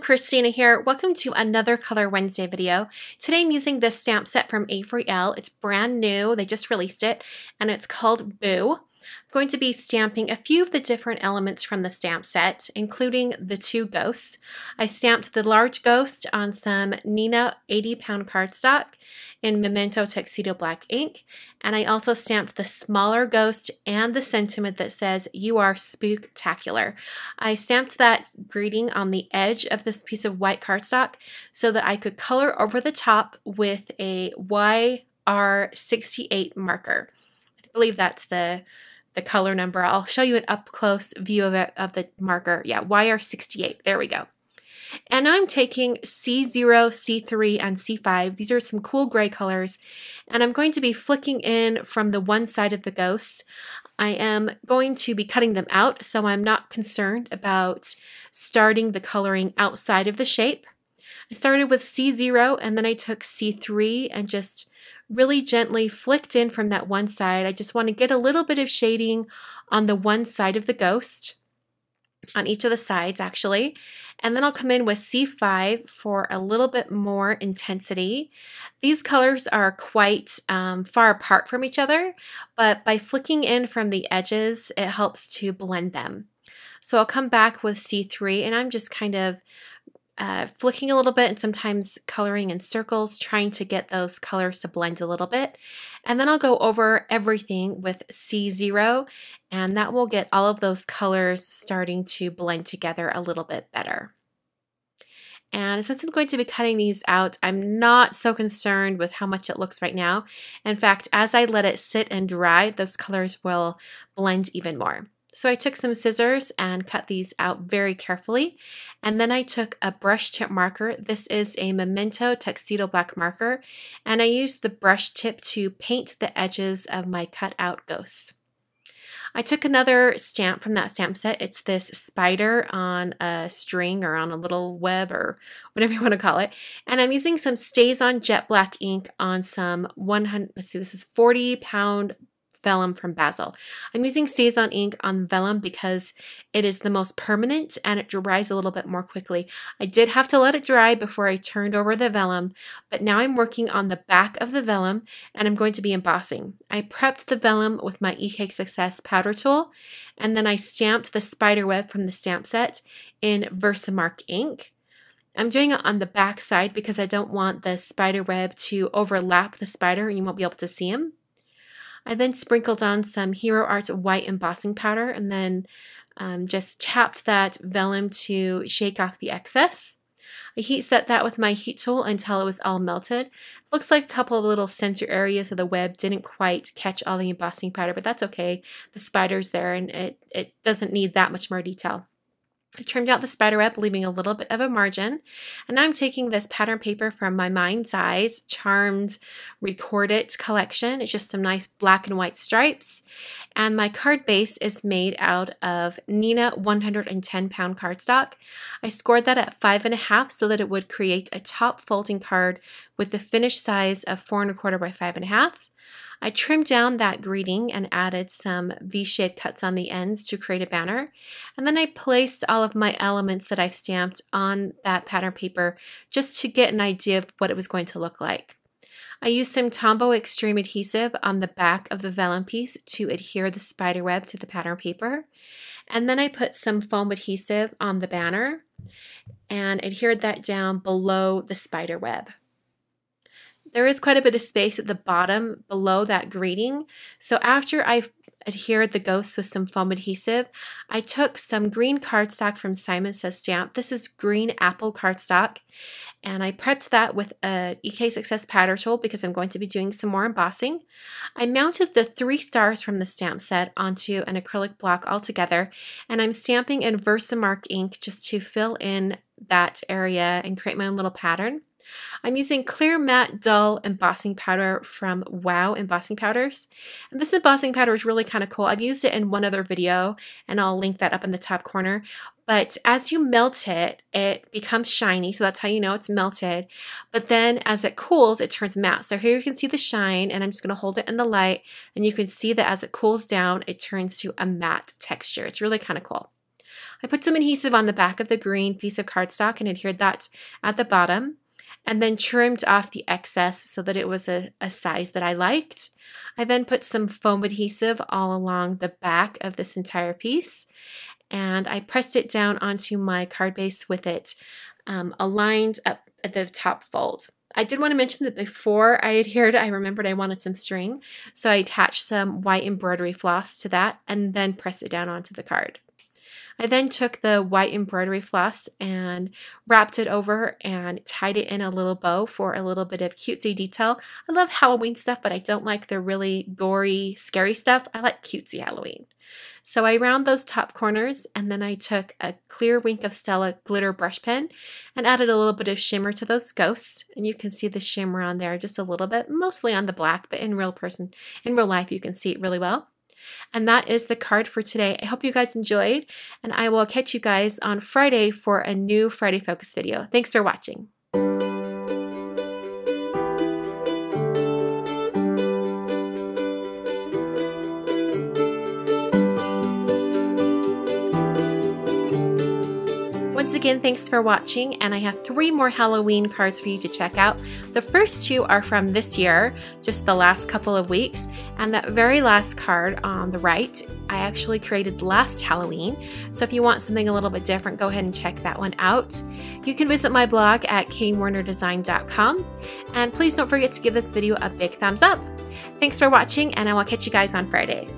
Christina here. Welcome to another Color Wednesday video. Today I'm using this stamp set from A4L. It's brand new. They just released it and it's called Boo. I'm going to be stamping a few of the different elements from the stamp set, including the two ghosts. I stamped the large ghost on some Neenah 80-pound cardstock in Memento Tuxedo Black ink, and I also stamped the smaller ghost and the sentiment that says, "You are spooktacular." I stamped that greeting on the edge of this piece of white cardstock so that I could color over the top with a YR68 marker. I believe that's the color number. I'll show you an up-close view of it, of the marker. Yeah, YR68. There we go. And now I'm taking C0, C3, and C5. These are some cool gray colors. And I'm going to be flicking in from the one side of the ghosts. I am going to be cutting them out, so I'm not concerned about starting the coloring outside of the shape. I started with C0, and then I took C3 and just really gently flicked in from that one side. I just want to get a little bit of shading on the one side of the ghost, on each of the sides actually, and then I'll come in with C5 for a little bit more intensity. These colors are quite far apart from each other, but by flicking in from the edges, it helps to blend them. So I'll come back with C3, and I'm just kind of flicking a little bit and sometimes coloring in circles, trying to get those colors to blend a little bit. And then I'll go over everything with C0, and that will get all of those colors starting to blend together a little bit better. And since I'm going to be cutting these out, I'm not so concerned with how much it looks right now. In fact, as I let it sit and dry, those colors will blend even more. So I took some scissors and cut these out very carefully. And then I took a brush tip marker. This is a Memento Tuxedo Black marker. And I used the brush tip to paint the edges of my cut out ghosts. I took another stamp from that stamp set. It's this spider on a string or on a little web or whatever you want to call it. And I'm using some StazOn Jet Black ink on some 100, let's see, this is 40-pound vellum from Bazzill. I'm using StazOn ink on vellum because it is the most permanent and it dries a little bit more quickly. I did have to let it dry before I turned over the vellum, but now I'm working on the back of the vellum and I'm going to be embossing. I prepped the vellum with my eCake Success powder tool, and then I stamped the spider web from the stamp set in Versamark ink. I'm doing it on the back side because I don't want the spider web to overlap the spider and you won't be able to see him. I then sprinkled on some Hero Arts white embossing powder and then just tapped that vellum to shake off the excess. I heat set that with my heat tool until it was all melted. Looks like a couple of little center areas of the web didn't quite catch all the embossing powder, but that's okay. The spider's there and it doesn't need that much more detail. I trimmed out the spider web, leaving a little bit of a margin. And now I'm taking this pattern paper from my Mind's Eyes Charmed Record It collection. It's just some nice black and white stripes. And my card base is made out of Neenah 110-pound cardstock. I scored that at 5.5 so that it would create a top folding card with the finished size of 4 1/4 by 5.5. I trimmed down that greeting and added some V-shaped cuts on the ends to create a banner. And then I placed all of my elements that I've stamped on that pattern paper just to get an idea of what it was going to look like. I used some Tombow Extreme adhesive on the back of the vellum piece to adhere the spider web to the pattern paper. And then I put some foam adhesive on the banner and adhered that down below the spider web. There is quite a bit of space at the bottom below that greeting. So after I've adhered the ghost with some foam adhesive, I took some green cardstock from Simon Says Stamp. This is green apple cardstock. And I prepped that with a eCake Success powder tool because I'm going to be doing some more embossing. I mounted the 3 stars from the stamp set onto an acrylic block altogether. And I'm stamping in Versamark ink just to fill in that area and create my own little pattern. I'm using clear matte dull embossing powder from Wow Embossing Powders. And this embossing powder is really kind of cool. I've used it in one other video and I'll link that up in the top corner. But as you melt it, it becomes shiny, so that's how you know it's melted. But then as it cools, it turns matte. So here you can see the shine, and I'm just going to hold it in the light, and you can see that as it cools down, it turns to a matte texture. It's really kind of cool. I put some adhesive on the back of the green piece of cardstock and adhered that at the bottom, and then trimmed off the excess so that it was a size that I liked. I then put some foam adhesive all along the back of this entire piece, and I pressed it down onto my card base with it aligned up at the top fold. I did want to mention that before I adhered, I remembered I wanted some string, so I attached some white embroidery floss to that and then pressed it down onto the card. I then took the white embroidery floss and wrapped it over and tied it in a little bow for a little bit of cutesy detail. I love Halloween stuff, but I don't like the really gory, scary stuff. I like cutesy Halloween. So I round those top corners, and then I took a clear Wink of Stella glitter brush pen and added a little bit of shimmer to those ghosts. And you can see the shimmer on there just a little bit, mostly on the black, but in real life you can see it really well. And that is the card for today. I hope you guys enjoyed, and I will catch you guys on Friday for a new Friday Focus video. Thanks for watching. Once again, thanks for watching, and I have 3 more Halloween cards for you to check out. The first 2 are from this year, just the last couple of weeks, and that very last card on the right, I actually created last Halloween, so if you want something a little bit different, go ahead and check that one out. You can visit my blog at kwarnerdesign.com, and please don't forget to give this video a big thumbs up. Thanks for watching, and I will catch you guys on Friday.